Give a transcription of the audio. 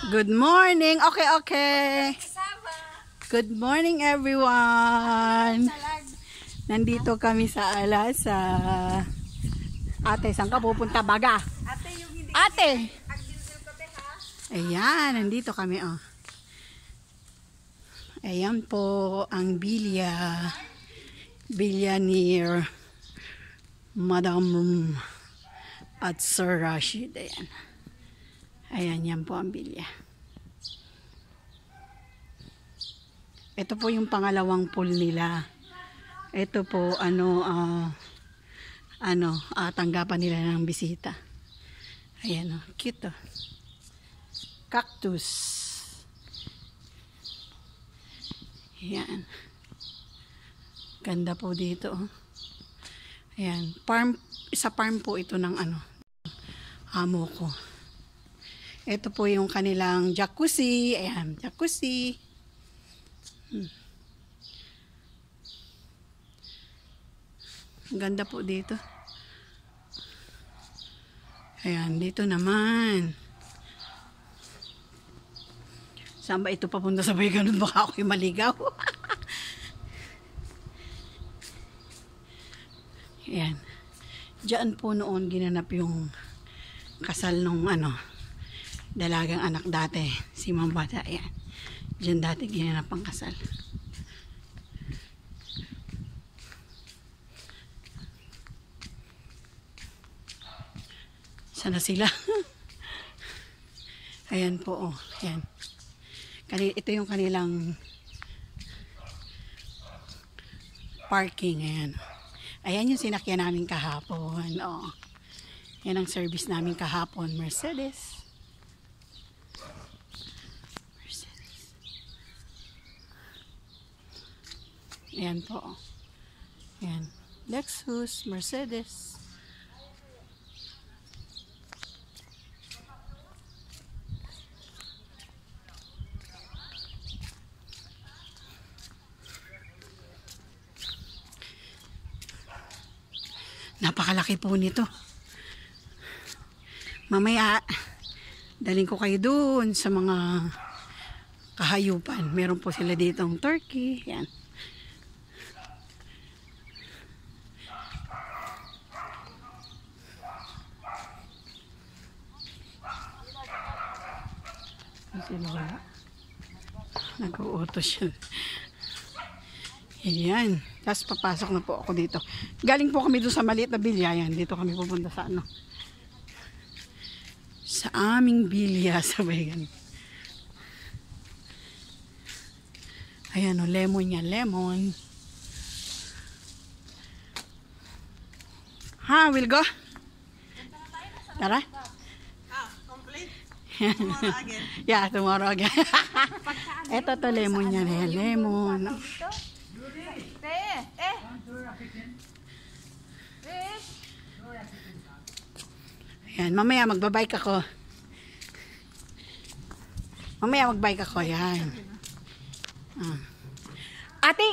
Good morning. Okay, okay. Good morning, everyone. Nandito kami sa Alasa. Ate, saan ka pupunta? Baga. Ate. Ayan, nandito kami, oh. Ayan po ang bilya. Bilya ni Madam at Sir Rashid. Ayan. Ayan, yan po ang bilya. Ito po yung pangalawang pool nila. Ito po, tanggapan nila ng bisita. Ayan, oh, cute, oh. Cactus. Ayan. Ganda po dito, oh. Ayan, sa farm po ito ng amo ko. Ito po yung kanilang jacuzzi. Ayan, jacuzzi. Ganda po dito. Ayan, dito naman. Saan ba ito papunta sa ganun? Baka ako'y maligaw. Ayan. Diyan po noon ginanap yung kasal nung dalagang anak dati. Si Mambata. Ayan. Diyan dati ginanap ang kasal. Sana sila. Ayan po, oh. Ayan. Ito yung kanilang parking. Ayan. Ayan yung sinakyan namin kahapon. Oh. Yan ang service namin kahapon. Mercedes. Ayan po. Oh. Ayan. Lexus, Mercedes. Napakalaki po nito. Mamaya, daling ko kayo doon sa mga kahayupan. Meron po sila ditong turkey. Yan. Si Lola. Nag-uutos siya. Ayan. Tapos papasok na po ako dito. Galing po kami doon sa maliit na bilya. Ayan. Dito kami pupunta sa sa aming bilya sa bayan. Ayan o. Lemon yan. Lemon. Ha? We'll go? Tara? Tomorrow again. Yeah, tomorrow again. Ito to lemon yan. Lemon. Ayan, mamaya magbabike ako. Mamaya magbike ako. Ayan. Ate,